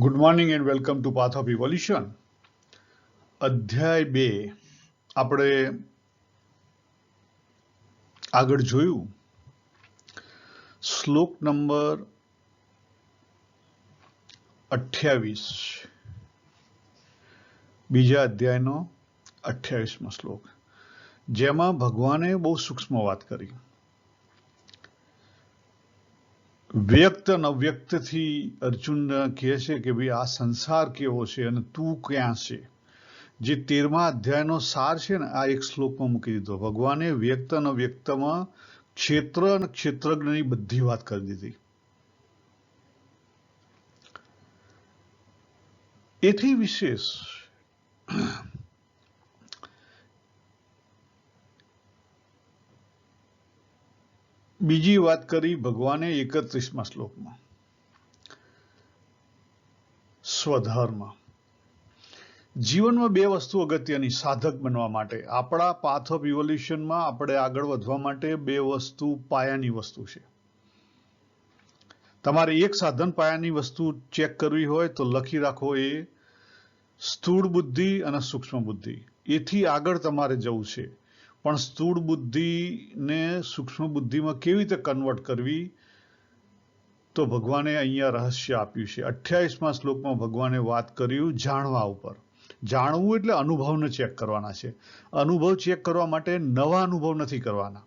Good morning and welcome to path of evolution. અધ્યાય 2 આપણે આગળ જોયું. શ્લોક નંબર 28, બીજા અધ્યાયનો 28મો શ્લોક, જેમાં ભગવાને બહુ સૂક્ષ્મ વાત કરી. વ્યક્ત અને અવ્યક્તથી અર્જુન કહે છે કે ભાઈ આ સંસાર કેવો છે અને તું ક્યાં છે. જે 13મા અધ્યાયનો સાર છે ને આ એક શ્લોકમાં મૂકી દીધો. ભગવાને વ્યક્ત અને અવ્યક્તમાં ક્ષેત્ર અને ક્ષેત્રજ્ઞની બધી વાત કરી દીધી. એથી વિશેષ બીજી વાત કરી ભગવાને 31મા શ્લોકમાં, સ્વધર્મ. જીવનમાં બે વસ્તુ અગત્યની સાધક બનવા માટે, આપણા પાથ ઓફ ઇવોલ્યુશનમાં આપણે આગળ વધવા માટે બે વસ્તુ પાયાની વસ્તુ છે. તમારે એક સાધન પાયાની વસ્તુ ચેક કરવી હોય તો લખી રાખો, એ સ્થૂળ બુદ્ધિ અને સૂક્ષ્મ બુદ્ધિ. એથી આગળ તમારે જવું છે, પણ સ્થૂળ બુદ્ધિને સૂક્ષ્મ બુદ્ધિમાં કેવી રીતે કન્વર્ટ કરવી તો ભગવાને અહીંયા રહસ્ય આપ્યું છે. 28મા શ્લોકમાં ભગવાને વાત કર્યું જાણવા ઉપર. જાણવું એટલે અનુભવને ચેક કરવાના છે. અનુભવ ચેક કરવા માટે નવા અનુભવ નથી કરવાના.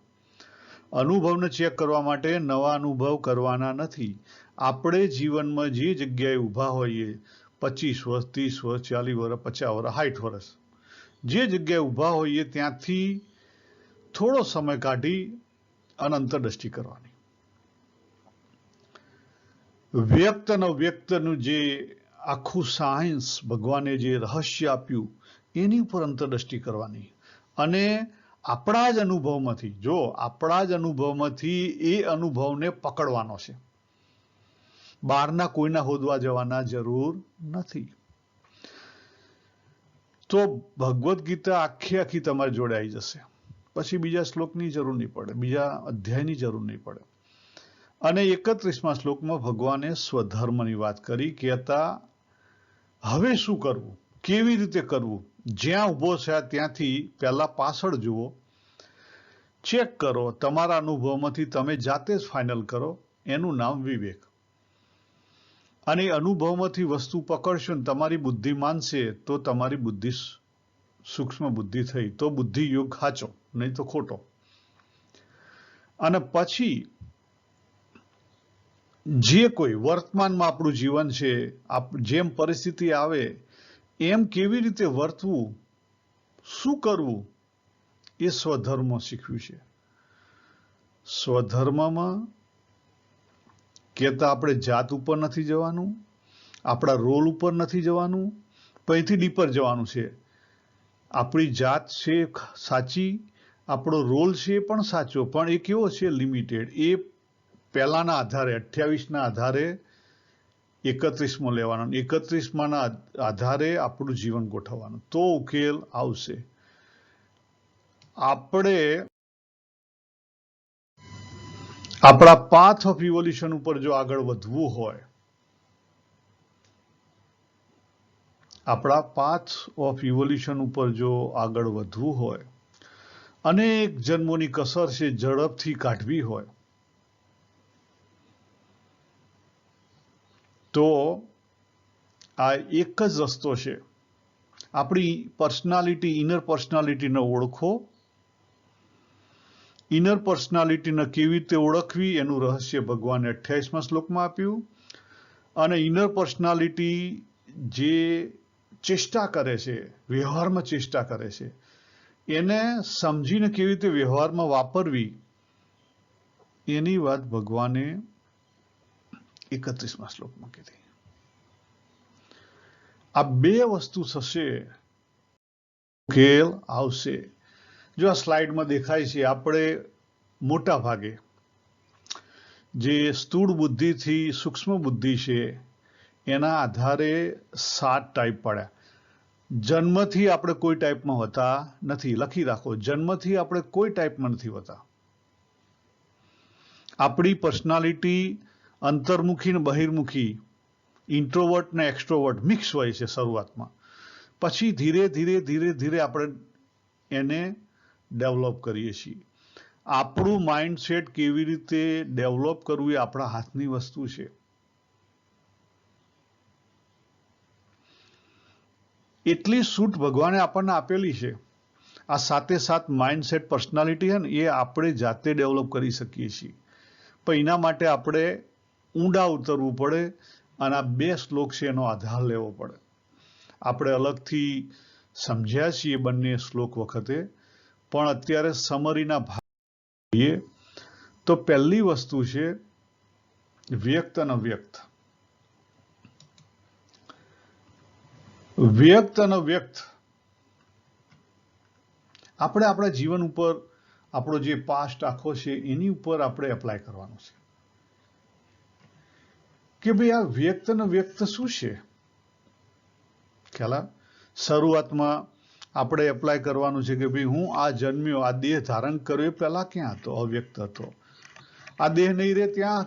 અનુભવને ચેક કરવા માટે નવા અનુભવ કરવાના નથી. આપણે જીવનમાં જે જગ્યાએ ઊભા હોઈએ, 25 વર્ષ, 30 વર્ષ, 40 વર્ષ, 50 વર્ષ, 60 વર્ષ, જે જગ્યાએ ઊભા હોઈએ ત્યાંથી થોડો સમય કાઢી અને અંતરદ્રષ્ટિ કરવાની. વ્યક્ત અને વ્યક્તનું જે આખું સાયન્સ ભગવાને જે રહસ્ય આપ્યું એની ઉપર અંતરદ્રષ્ટિ કરવાની. અને આપણા જ અનુભવમાંથી, જો આપણા જ અનુભવમાંથી એ અનુભવને પકડવાનો છે. બહારના કોઈના હોદવા જવાના જરૂર નથી. તો ભગવદ્ ગીતા આખી તમારી જોડે આવી જશે. પછી બીજા શ્લોકની જરૂર નહીં પડે, બીજા અધ્યાયની જરૂર નહીં પડે. અને 31મા શ્લોકમાં ભગવાને સ્વધર્મની વાત કરી, કહેતા હવે શું કરવું, કેવી રીતે કરવું. જ્યાં ઊભો છે ત્યાંથી પહેલા પાછળ જુઓ, ચેક કરો, તમારા અનુભવમાંથી તમે જાતે જ ફાઇનલ કરો. એનું નામ વિવેક. અને અનુભવમાંથી વસ્તુ પકડશો ને તમારી બુદ્ધિ માનશે તો તમારી બુદ્ધિ સૂક્ષ્મ બુદ્ધિ થઈ, તો બુદ્ધિ યોગ સાચો, નહીં તો ખોટો. અને પછી જે કોઈ વર્તમાનમાં આપણું જીવન છે, જેમ પરિસ્થિતિ આવે એમ કેવી રીતે વર્તવું, શું કરવું, એ સ્વધર્મ શીખવ્યું છે. સ્વધર્મમાં કહેતા આપણે જાત ઉપર નથી જવાનું, આપણા રોલ ઉપર નથી જવાનું, પણ અહીંથી ડીપર જવાનું છે. આપણી જાત છે સાચી, આપણો રોલ છે પણ સાચો, પણ એ કેવો છે, લિમિટેડ. એ પહેલાના આધારે 28ના આધારે 31મો લેવાનો, 31માના આધારે આપણું જીવન ગોઠવવાનું, તો ઉકેલ આવશે. આપણે આપણા પાથ ઓફ ઇવોલ્યુશન ઉપર જો આગળ વધવું હોય, આપણા પાથ ઓફ ઇવોલ્યુશન ઉપર જો આગળ વધવું હોય, અનેક જન્મોની કસર છે ઝડપથી કાઢવી હોય, તો આ એક જ રસ્તો છે. આપણી પર્સનાલિટી, ઇનર પર્સનાલિટીને ઓળખો. ઇનર પર્સનાલિટીને કેવી રીતે ઓળખવી એનું રહસ્ય ભગવાને 28મા શ્લોકમાં આપ્યું. અને ઇનર પર્સનાલિટી જે ચેષ્ટા કરે છે, વ્યવહારમાં ચેષ્ટા કરે છે, એને સમજીને કેવી રીતે વ્યવહારમાં વાપરવી એની વાત ભગવાને 31મા શ્લોકમાં કીધી. આ બે વસ્તુ થશે, ઉકેલ આવશે. જો આ સ્લાઇડમાં દેખાય છે, આપણે મોટા ભાગે જે સ્થૂળ બુદ્ધિથી સૂક્ષ્મ બુદ્ધિ છે એના આધારે 7 ટાઈપ પડ્યા. જન્મથી આપણે કોઈ ટાઈપમાં હોતા નથી. લખી રાખો, જન્મથી આપણે કોઈ ટાઈપમાં નથી હોતા. આપણી પર્સનાલિટી અંતર્મુખી ને બહિર્મુખી ઇન્ટ્રોવર્ટ ને એક્સ્ટ્રોવર્ટ મિક્સ હોય છે શરૂઆતમાં. પછી ધીરે ધીરે ધીરે ધીરે આપણે એને ડેવલપ કરીએ છીએ. આપણું માઇન્ડસેટ કેવી રીતે ડેવલપ કરવું એ આપણા હાથની વસ્તુ છે. એટલી છૂટ ભગવાને આપણને આપેલી છે. આ સાથે સાથ માઇન્ડસેટ પર્સનાલિટી છે ને એ આપણે જાતે ડેવલપ કરી શકીએ છીએ. પણ એના માટે આપણે ઊંડા ઉતરવું પડે અને આ 2 શ્લોક છે એનો આધાર લેવો પડે. આપણે અલગથી સમજ્યા છીએ બંને શ્લોક વખતે, પણ અત્યારે સમરીના ભાગ જોઈએ તો પહેલી વસ્તુ છે વ્યક્ત અને અવ્યક્ત. વ્યક્ત અને વ્યક્ત આપણે આપણા જીવન ઉપર આપણો જે પાસ્ટ આખો છે એની ઉપર આપણે એપ્લાય કરવાનું છે કે ભાઈ આ વ્યક્ત અને વ્યક્ત શું છે. ખ્યાલ શરૂઆતમાં આપણે એપ્લાય કરવાનું છે કે ભાઈ હું આ જન્મ્યો, આ દેહ ધારણ કર્યો એ પહેલા ક્યાં હતો? અવ્યક્ત હતો. આ દેહ નહીં રહે ત્યાં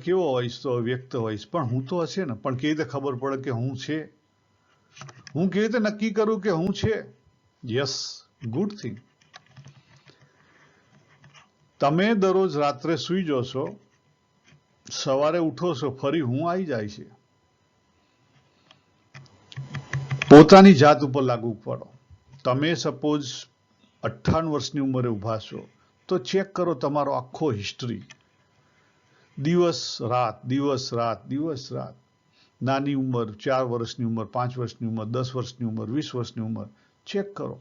કેવો હોઈશ? તો અવ્યક્ત હોઈશ. પણ હું તો હશે ને. પણ કેવી રીતે ખબર પડે કે હું છે? હું કેવી રીતે નક્કી કરું કે હું છે? Yes, good thing. તમે દરરોજ રાત્રે સૂઈ જશો, સવારે ઉઠો છો, ફરી હું આવી જાય છે. પોતાની જાત ઉપર લાગુ પડો. તમે સપોઝ 58 વર્ષની ઉંમરે ઊભા છો તો ચેક કરો તમારો આખો હિસ્ટ્રી. દિવસ રાત, દિવસ રાત, દિવસ રાત. નાની ઉંમર, 4 વર્ષની ઉંમર, 5 વર્ષની ઉંમર, 10 વર્ષની ઉંમર, 20 વર્ષની ઉંમર. ચેક કરો.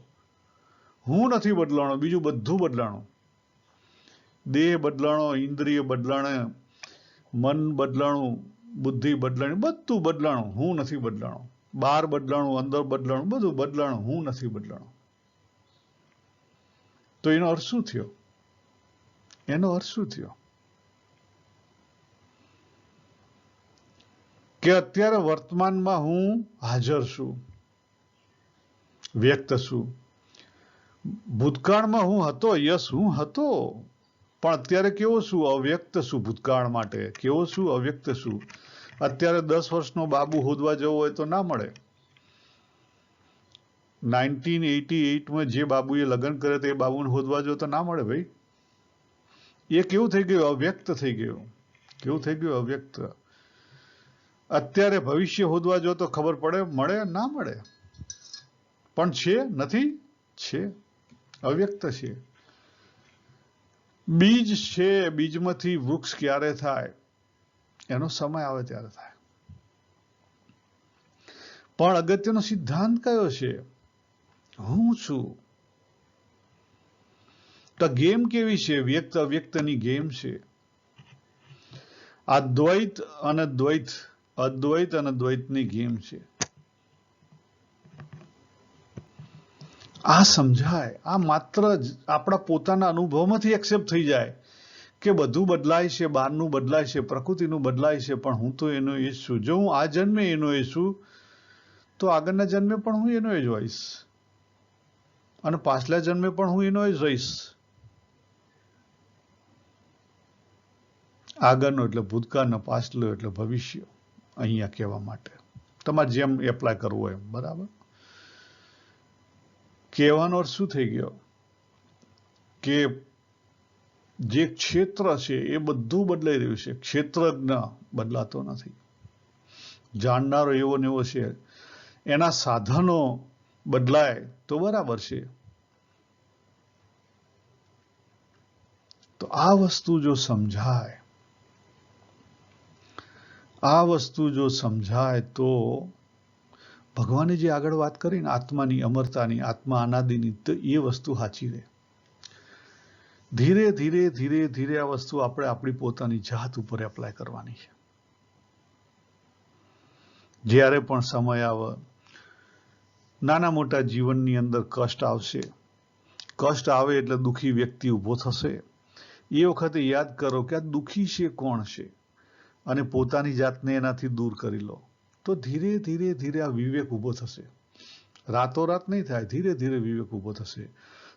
હું નથી બદલાણો, બીજું બધું બદલાણું. દેહ બદલાણો, ઇન્દ્રિય બદલાણે, મન બદલાણું, બુદ્ધિ બદલાણી, બધું બદલાણું. હું નથી બદલાણો. બહાર બદલાણું, અંદર બદલાણું, બધું બદલાણું. હું નથી બદલાણો. તો એનો અર્થ શું થયો? એનો અર્થ શું થયો? કે અત્યારે વર્તમાનમાં હું હાજર છું, વ્યક્ત છું. ભૂતકાળમાં હું હતો, યસ હું હતો, પણ અત્યારે કેવો છું? અવ્યક્ત છું. ભૂતકાળ માટે કેવો છું? અવ્યક્ત છું. અત્યારે 10 વર્ષનો બાબુ હોદવા જવો હોય તો ના મળે. 1988માં જે બાબુએ લગ્ન કરે તો એ બાબુને હોદવા જો તો ના મળે ભાઈ. એ કેવું થઈ ગયું? અવ્યક્ત થઈ ગયું. કેવું થઈ ગયું? અવ્યક્ત. અત્યારે ભવિષ્ય હોદવા જો તો ખબર પડે? મળે? ના મળે. પણ છે? નથી? છે. અવ્યક્ત છે. બીજ છે. બીજમાંથી વૃક્ષ ક્યારે થાય? એનો સમય આવે ત્યારે થાય. પણ અગત્યનો સિદ્ધાંત કયો છે? હું છું. તો ગેમ કેવી છે? વ્યક્ત અવ્યક્તની ગેમ છે. આ દ્વૈત અને દ્વૈત, અદ્વૈત અને દ્વૈતની ગેમ છે. આ સમજાય. આ માત્ર આપણા પોતાના અનુભવમાંથી એક્સેપ્ટ થઈ જાય કે બધું બદલાય છે, બહારનું બદલાય છે, પ્રકૃતિનું બદલાય છે, પણ હું તો એનો એ જ છું. જો હું આ જન્મે એનો એ છું તો આગળના જન્મે પણ હું એનો એ જ હોઈશ અને પાછલા જન્મે પણ હું એનો જ રહીશ. આગળનો એટલે ભૂતકાળનો, પાછલો એટલે ભવિષ્ય. અહીંયા કહેવા માટે તમારે જેમ એપ્લાય કરવું હોય એમ. બરાબર. કહેવાનો અર્થ શું થઈ ગયો? કે જે ક્ષેત્ર છે એ બધું બદલાઈ રહ્યું છે. ક્ષેત્રજ્ઞ બદલાતો નથી. જાણનારો એવો ને એવો છે. એના સાધનો બદલાય તો બરાબર છે. તો આ વસ્તુ જો સમજાય, આ વસ્તુ જો સમજાય તો ભગવાને જે આગળ વાત કરી ને આત્માની અમરતાની, આત્મા અનાદિની, તો એ વસ્તુ સાચી રહે. ધીરે ધીરે ધીરે ધીરે આ વસ્તુ આપણે આપણી પોતાની જાત ઉપર એપ્લાય કરવાની છે. જ્યારે પણ સમય આવે, નાના મોટા જીવનની અંદર કષ્ટ આવશે. કષ્ટ આવે એટલે દુઃખી વ્યક્તિ ઊભો થશે. એ વખતે યાદ કરો કે આ દુઃખી છે કોણ છે, અને પોતાની જાતને એનાથી દૂર કરી લો. તો ધીરે ધીરે ધીરે આ વિવેક ઊભો થશે. રાતોરાત નહીં થાય, ધીરે ધીરે વિવેક ઊભો થશે.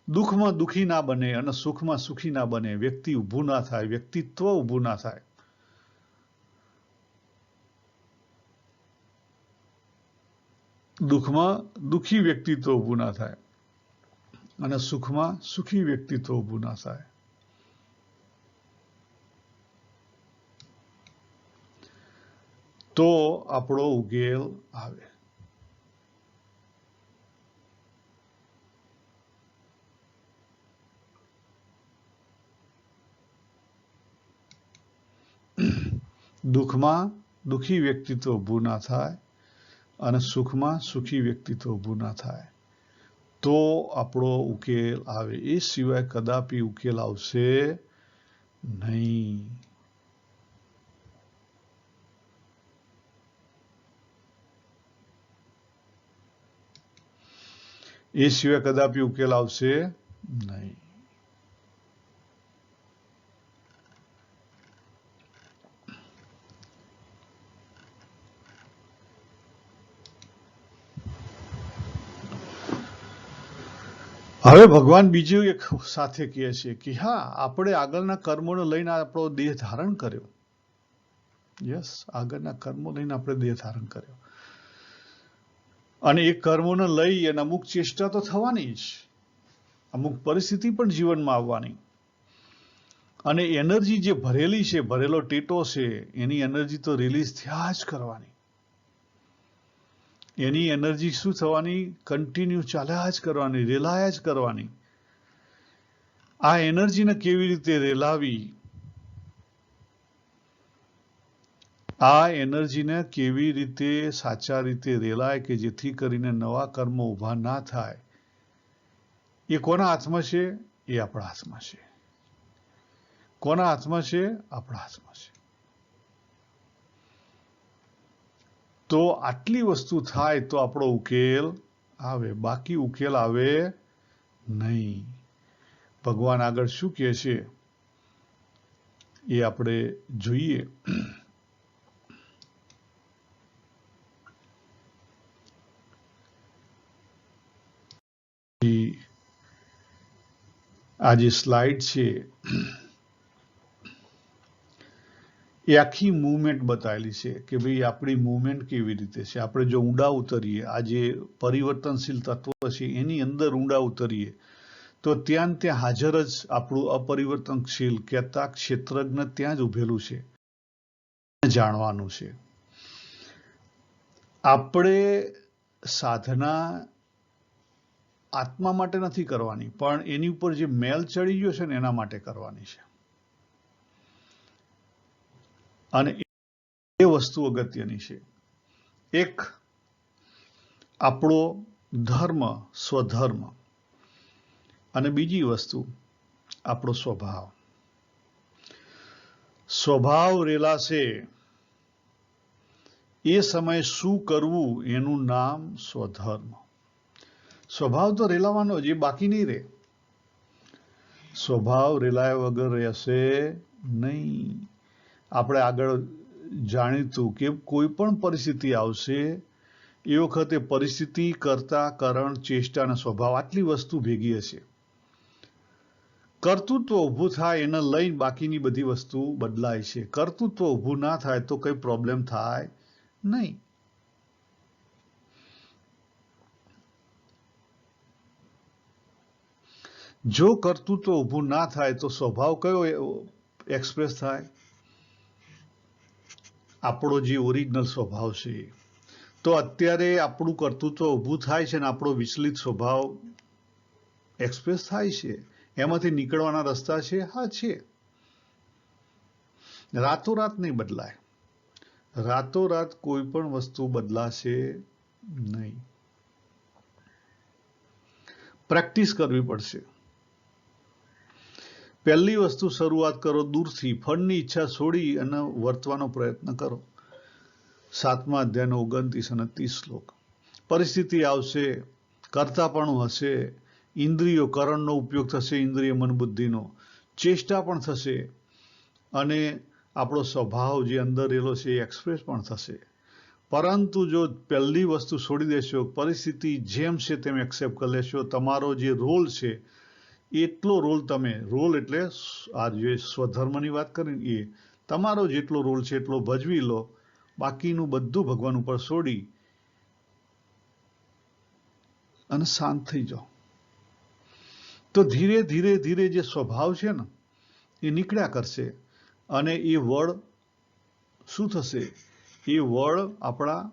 દુઃખમાં દુઃખી ના બને અને સુખમાં સુખી ના બને. વ્યક્તિ ઊભું ના થાય, વ્યક્તિત્વ ઊભું ના થાય. દુઃખમાં દુઃખી વ્યક્તિત્વ ઊભું ના થાય અને સુખમાં સુખી વ્યક્તિત્વ ઊભું ના થાય. તો આપણો ઉકેલ આવે. દુઃખમાં દુઃખી વ્યક્તિત્વ ઊભું ના થાય અને સુખમાં સુખી વ્યક્તિત્વ ઊભું ના થાય તો આપણો ઉકેલ આવે. એ સિવાય કદાપી ઉકેલ આવશે નહીં. એ સિવાય કદાપી ઉકેલ આવશે નહીં. હવે ભગવાન બીજું એક સાથે કહે છે કે હા, આપણે આગળના કર્મોને લઈને આપણો દેહ ધારણ કર્યો. યસ, આગળના કર્મો લઈને આપણે દેહ ધારણ કર્યો અને એ કર્મોને લઈ અને અમુક ચેષ્ટા તો થવાની જ, અમુક પરિસ્થિતિ પણ જીવનમાં આવવાની અને એનર્જી જે ભરેલી છે, ભરેલો ટેટો છે, એની એનર્જી તો રિલીઝ થયા જ કરવાની. એની એનર્જી શું થવાની? કન્ટિન્યુ ચાલ્યા જ કરવાની, રેલાયા જ કરવાની. આ એનર્જીને કેવી રીતે રેલાવી, આ એનર્જીને કેવી રીતે સાચા રીતે રેલાય કે જેથી કરીને નવા કર્મો ઊભા ના થાય, એ કોના હાથમાં છે? એ આપણા હાથમાં છે. કોના હાથમાં છે? આપણા હાથમાં છે. તો આટલી વસ્તુ થાય તો આપણો ઉકેલ આવે, બાકી ઉકેલ આવે નહીં. ભગવાન આગળ શું કહે છે એ આપણે જોઈએ. આ જે સ્લાઇડ છે એ આખી મૂવમેન્ટ બતાવેલી છે કે ભાઈ આપણી મૂવમેન્ટ કેવી રીતે છે. આપણે જો ઊંડા ઉતરીએ, આ જે પરિવર્તનશીલ તત્વ છે એની અંદર ઊંડા ઉતરીએ તો ત્યાં હાજર જ આપણું અપરિવર્તનશીલ કહેતા ક્ષેત્રજ્ઞ ત્યાં જ ઉભેલું છે. જાણવાનું છે. આપણે સાધના આત્મા માટે નથી કરવાની, પણ એની ઉપર જે મેલ ચડી ગયો છે ને એના માટે કરવાની છે. અને એ વસ્તુ અગત્યની છે. એક આપણો ધર્મ, સ્વધર્મ, અને બીજી વસ્તુ આપણો સ્વભાવ. સ્વભાવ રેલાશે એ સમયે શું કરવું એનું નામ સ્વધર્મ. સ્વભાવ તો રેલાવાનો જ, એ બાકી નહીં રહે. સ્વભાવ રેલાયા વગર રહેશે નહીં. આપણે આગળ જાણીતું કે કોઈ પણ પરિસ્થિતિ આવશે એ વખતે પરિસ્થિતિ, કરતા, કરણ, ચેષ્ટા અને સ્વભાવ આટલી વસ્તુ ભેગી હશે. કર્તૃત્વ ઊભું થાય એને લઈને બાકીની બધી વસ્તુ બદલાય છે. કર્તૃત્વ ઊભું ના થાય તો કઈ પ્રોબ્લેમ થાય નહીં. જો કર્તૃત્વ ઊભું ના થાય તો સ્વભાવ કયો એક્સપ્રેસ થાય? આપણો જે ઓરિજિનલ સ્વભાવ છે. તો અત્યારે આપણું કર્તૃત્વ ઊભું થાય છે ને આપણો વિચલિત સ્વભાવ એક્સપ્રેસ થાય છે. એમાંથી નીકળવાના રસ્તા છે? હા, છે. રાતોરાત નહીં બદલાય. રાતોરાત કોઈ પણ વસ્તુ બદલાશે નહીં. પ્રેક્ટિસ કરવી પડશે. પહેલી વસ્તુ, શરૂઆત કરો દૂરથી. ફળની ઈચ્છા છોડી અને વર્તવાનો પ્રયત્ન કરો. 7મા અધ્યાયનો 29 અને 30 શ્લોક. પરિસ્થિતિ આવશે, કરતાપણું હશે, ઇન્દ્રિયો, કરણનો ઉપયોગ થશે, ઇન્દ્રિય મન બુદ્ધિનો, ચેષ્ટા પણ થશે અને આપણો સ્વભાવ જે અંદર રહેલો છે એ એક્સપ્રેસ પણ થશે. પરંતુ જો પહેલી વસ્તુ છોડી દેશો, પરિસ્થિતિ જેમ છે તેમ એક્સેપ્ટ કરી લેશો, તમારો જે રોલ છે એટલો રોલ તમે, રોલ એટલે આ જે સ્વધર્મની વાત કરીને એ, તમારો જેટલો રોલ છે એટલો ભજવી લો. બાકીનું બધું ભગવાન ઉપર છોડી અને શાંત થઈ જાઓ. તો ધીરે ધીરે ધીરે જે સ્વભાવ છે ને એ નીકળ્યા કરશે અને એ વળ શું થશે? એ વળ આપણા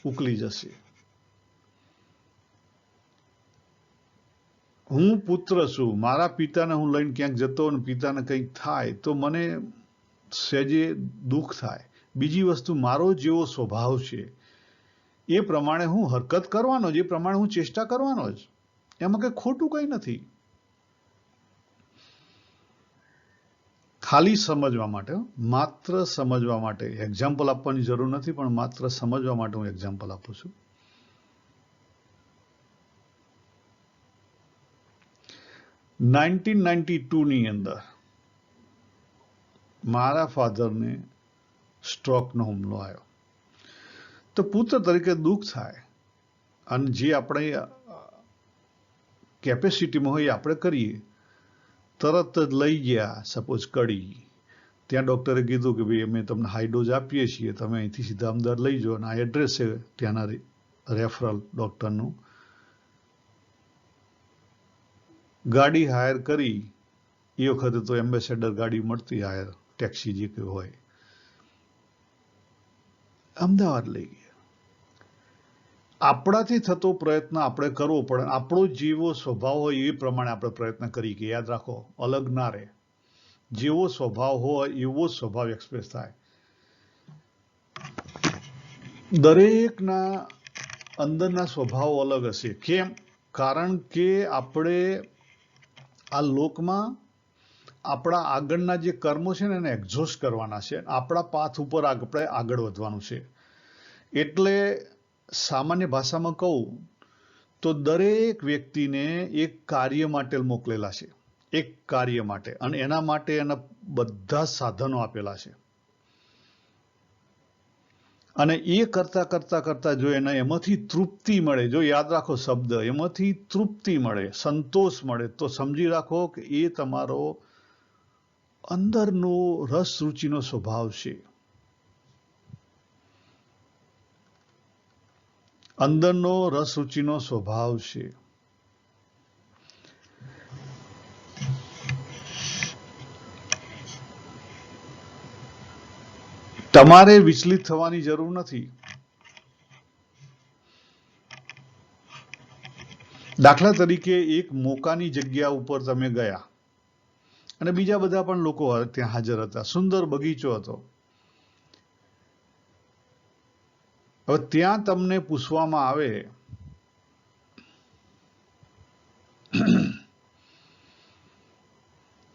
ઉકલી જશે. હું પુત્ર છું, મારા પિતાને હું લઈને ક્યાંક જતો અને પિતાને કંઈક થાય તો મને સહેજે દુઃખ થાય. બીજી વસ્તુ, મારો જેવો સ્વભાવ છે એ પ્રમાણે હું હરકત કરવાનો જ, એ પ્રમાણે હું ચેષ્ટા કરવાનો જ. એમાં કંઈ ખોટું કંઈ નથી. ખાલી સમજવા માટે, માત્ર સમજવા માટે. એક્ઝામ્પલ આપવાની જરૂર નથી, પણ માત્ર સમજવા માટે હું એક્ઝામ્પલ આપું છું. ની અંદર મારા ફાધરને સ્ટ્રોકનો હુમલો આવ્યો. તો પુત્ર તરીકે દુઃખ થાય અને જે આપણે કેપેસિટીમાં હોય આપણે કરીએ. તરત જ લઈ ગયા, સપોઝ કડી. ત્યાં ડૉક્ટરે કીધું કે ભાઈ અમે તમને હાઈ ડોઝ આપીએ છીએ, તમે અહીંથી સીધા અમદાવાદ લઈ જાઓ. અને આ એડ્રેસ છે ત્યાંના રેફરલ ડૉક્ટરનું. ગાડી હાયર કરી. એ વખતે તો એમ્બેસેડર ગાડી મળતી હાયર, ટેક્સી જે કંઈ હોય. અમદાવાદ લઈ ગયા. આપણાથી થતો પ્રયત્ન આપણે કરવો પડે. આપણો જેવો સ્વભાવ હોય એ પ્રમાણે આપણે પ્રયત્ન કરી કે યાદ રાખો, અલગ ના રહે. જેવો સ્વભાવ હોય એવો સ્વભાવ એક્સપ્રેસ થાય. દરેકના અંદરના સ્વભાવ અલગ હશે. કેમ? કારણ કે આપણે આ લોકમાં આપણા આગળના જે કર્મો છે ને એને એક્ઝોસ્ટ કરવાના છે. આપણા પાથ ઉપર આપણે આગળ વધવાનું છે. એટલે સામાન્ય ભાષામાં કહું તો દરેક વ્યક્તિને એક કાર્ય માટે મોકલેલા છે. એક કાર્ય માટે. અને એના માટે એના બધા સાધનો આપેલા છે. અને એ કરતા કરતા કરતા જો એને એમાંથી તૃપ્તિ મળે, જો યાદ રાખો શબ્દ, એમાંથી તૃપ્તિ મળે, સંતોષ મળે, તો સમજી રાખો કે એ તમારો અંદરનો રસ રુચિનો સ્વભાવ છે. અંદરનો રસ રુચિનો સ્વભાવ છે. તમારે વિચલિત થવાની જરૂર નથી. દાખલા તરીકે એક મોકાની જગ્યા ઉપર તમે ગયા અને બીજા બધા પણ લોકો ત્યાં હાજર હતા. સુંદર બગીચો હતો. હવે ત્યાં તમને પૂછવામાં આવે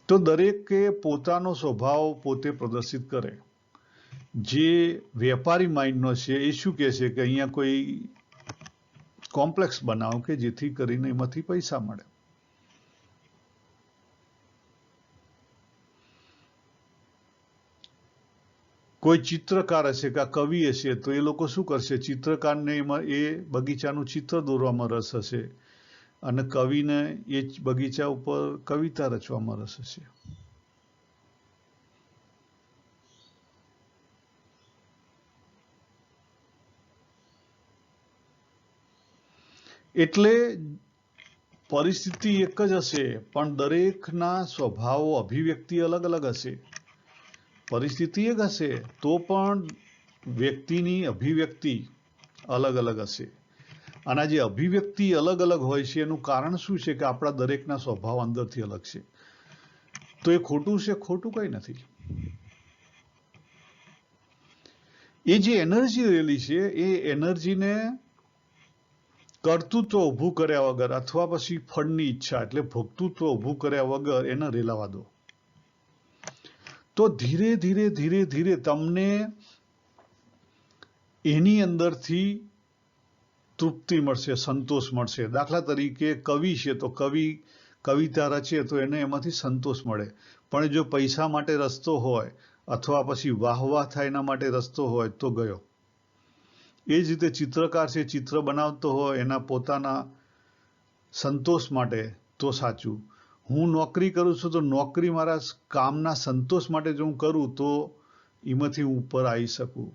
તો દરેકે પોતાનો સ્વભાવ પોતે પ્રદર્શિત કરે. જે વેપારી માઇન્ડનો છે એ શું કહે છે કે અહીંયા કોઈ કોમ્પ્લેક્સ બનાવો કે જેથી કરીને એમાંથી પૈસા મળે. કોઈ ચિત્રકાર હશે કે કવિ હશે તો એ લોકો શું કરશે? ચિત્રકારને એમાં એ બગીચાનું ચિત્ર દોરવામાં રસ હશે અને કવિને એ બગીચા ઉપર કવિતા રચવામાં રસ હશે. એટલે પરિસ્થિતિ એક જ હશે, પણ દરેકના સ્વભાવો, અભિવ્યક્તિ અલગ અલગ હશે. પરિસ્થિતિ એક હશે તો પણ વ્યક્તિની અભિવ્યક્તિ અલગ અલગ હશે. અને જે અભિવ્યક્તિ અલગ અલગ હોય છે એનું કારણ શું છે? કે આપણા દરેકના સ્વભાવ અંદરથી અલગ છે. તો એ ખોટું છે? ખોટું કંઈ નથી. એ જે એનર્જી રહેલી છે એ એનર્જીને કર્તૃત્વ ઊભું કર્યા વગર અથવા પછી ફળની ઈચ્છા એટલે ભોગતૃત્વ ઊભું કર્યા વગર એને રેલાવા દો. તો ધીરે ધીરે ધીરે ધીરે તમને એની અંદરથી તૃપ્તિ મળશે, સંતોષ મળશે. દાખલા તરીકે કવિ છે તો કવિતા રચે તો એને એમાંથી સંતોષ મળે. પણ જો પૈસા માટે રસ્તો હોય અથવા પછી વાહવાહ થાય એના માટે રસ્તો હોય તો ગયો. એ જ રીતે ચિત્રકાર છે, ચિત્ર બનાવતો હોય એના પોતાના સંતોષ માટે તો સાચું. હું નોકરી કરું છું તો નોકરી મારા કામના સંતોષ માટે જો હું કરું તો એમાંથી હું ઉપર આવી શકું.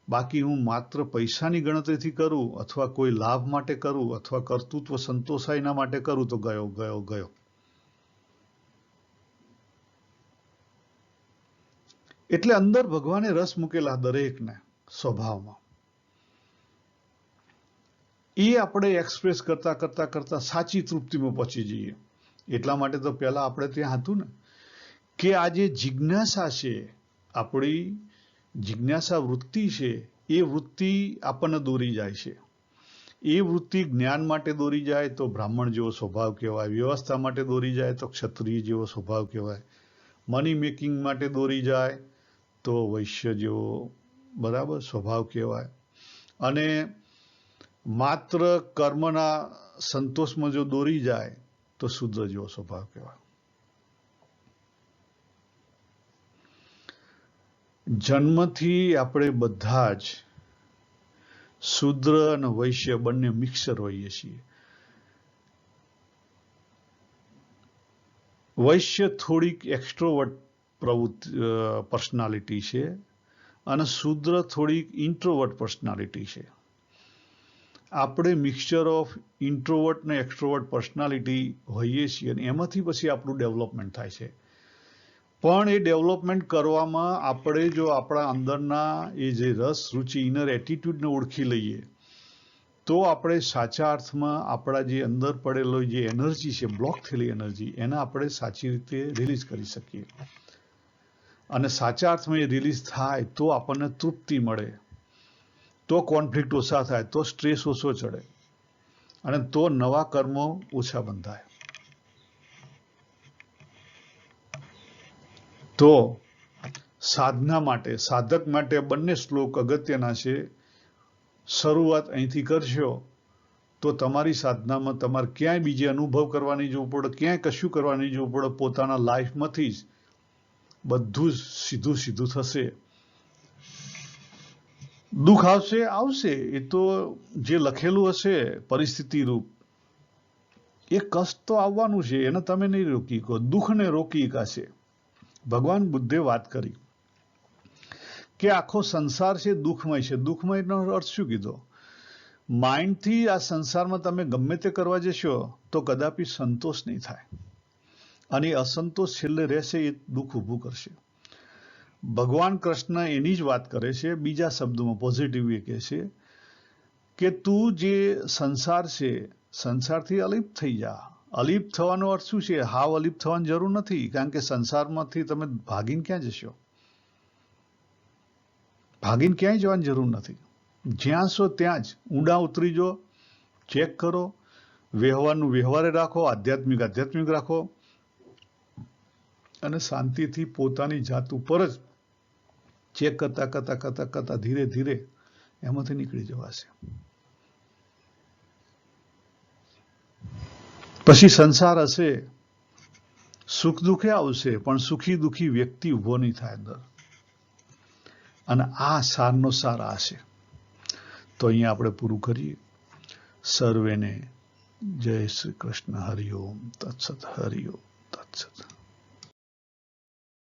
બાકી હું માત્ર પૈસાની ગણતરીથી કરું અથવા કોઈ લાભ માટે કરું અથવા કર્તૃત્વ સંતોષાય એના માટે કરું તો ગયો ગયો ગયો. એટલે અંદર ભગવાને રસ મૂકેલા દરેકને સ્વભાવમાં, એ આપણે એક્સપ્રેસ કરતા કરતા કરતા સાચી તૃપ્તિમાં પહોંચી જઈએ. એટલા માટે તો પહેલા આપણે ત્યાં હતું ને કે આ જે જિજ્ઞાસા છે, આપણી જિજ્ઞાસા વૃત્તિ છે, એ વૃત્તિ આપણને દોરી જાય છે. એ વૃત્તિ જ્ઞાન માટે દોરી જાય તો બ્રાહ્મણ જેવો સ્વભાવ કહેવાય, વ્યવસ્થા માટે દોરી જાય તો ક્ષત્રિય જેવો સ્વભાવ કહેવાય, મની મેકિંગ માટે દોરી જાય તો વૈશ્ય જેવો બરાબર સ્વભાવ કહેવાય, અને માત્ર કર્મના સંતોષમાં જો દોરી જાય તો શુદ્ર જેવો સ્વભાવ કહેવાય. જન્મથી આપણે બધા જ શુદ્ર અને વૈશ્ય બંને મિક્સર હોઈએ છીએ. વૈશ્ય થોડીક એક્સ્ટ્રોવર્ટ પર્સનાલિટી છે અને શુદ્ર થોડીક ઇન્ટ્રોવર્ટ પર્સનાલિટી છે. આપણે મિક્સચર ઓફ ઇન્ટ્રોવર્ટ ને એક્સ્ટ્રોવર્ટ પર્સનાલિટી હોઈએ છીએ અને એમાંથી પછી આપણું ડેવલપમેન્ટ થાય છે. પણ એ ડેવલપમેન્ટ કરવામાં આપણે જો આપણા અંદરના એ જે રસ રુચિ ઇનર એટીટ્યુડને ઓળખી લઈએ તો આપણે સાચા અર્થમાં આપણા જે અંદર પડેલો જે એનર્જી છે, બ્લોક થયેલી એનર્જી, એને આપણે સાચી રીતે રિલીઝ કરી શકીએ. અને સાચા અર્થમાં એ રિલીઝ થાય તો આપણને તૃપ્તિ મળે, તો કોન્ફ્લિક્ટ ઓછા થાય, તો સ્ટ્રેસ ઓછો ચડે અને તો નવા કર્મો ઓછા બંધાય. તો સાધના માટે, સાધક માટે બંને શ્લોક અગત્યના છે. શરૂઆત અહીંથી કરશો તો તમારી સાધનામાં તમારે ક્યાંય બીજે અનુભવ કરવાની જરૂર પડે, ક્યાંય કશું કરવાની જરૂર પડે, પોતાના લાઈફમાંથી જ બધું જ સીધું સીધું થશે. દુઃખ આવશે, આવશે, એ તો જે લખેલું હશે પરિસ્થિતિ રૂપ, એ કષ્ટ તો આવવાનું છે, એને તમે નહીં રોકી શકો. દુઃખને રોકી શકાશે. ભગવાન બુદ્ધે વાત કરી કે આખો સંસાર છે દુઃખમય છે. દુઃખમયનો અર્થ શું કીધો? માઇન્ડથી આ સંસારમાં તમે ગમે તે કરવા જશો તો કદાપી સંતોષ નહીં થાય અને અસંતોષ છેલ્લે રહેશે, એ દુઃખ ઊભું કરશે. ભગવાન કૃષ્ણ એની જ વાત કરે છે, બીજા શબ્દોમાં પોઝિટિવ એ કહે છે કે તું જે સંસાર છે, સંસારથી અલિપ્ત થઈ જા. અલિપ્ત થવાનો અર્થ શું છે? હાવ અલિપ્ત થવાની જરૂર નથી, કારણ કે સંસારમાંથી તમે ભાગીને ક્યાં જશો? ભાગીને ક્યાંય જવાની જરૂર નથી. જ્યાં છો ત્યાં જ ઊંડા ઉતરી જો, ચેક કરો, વ્યવહારનું વ્યવહારે રાખો, આધ્યાત્મિક આધ્યાત્મિક રાખો અને શાંતિથી પોતાની જાત ઉપર જ ચેક કરતા કરતા કરતા કરતા ધીરે ધીરે એમાંથી નીકળી જવાશે. પછી સંસાર હશે, સુખ દુઃખે આવશે, પણ સુખી દુઃખી વ્યક્તિ ઉભો નહીં થાય અંદર. અને આ સારનો સાર આ છે. તો અહીંયા આપણે પૂરું કરીએ. સર્વેને જય શ્રી કૃષ્ણ. હરિઓમ તત્સત. હરિઓમ તત્સત.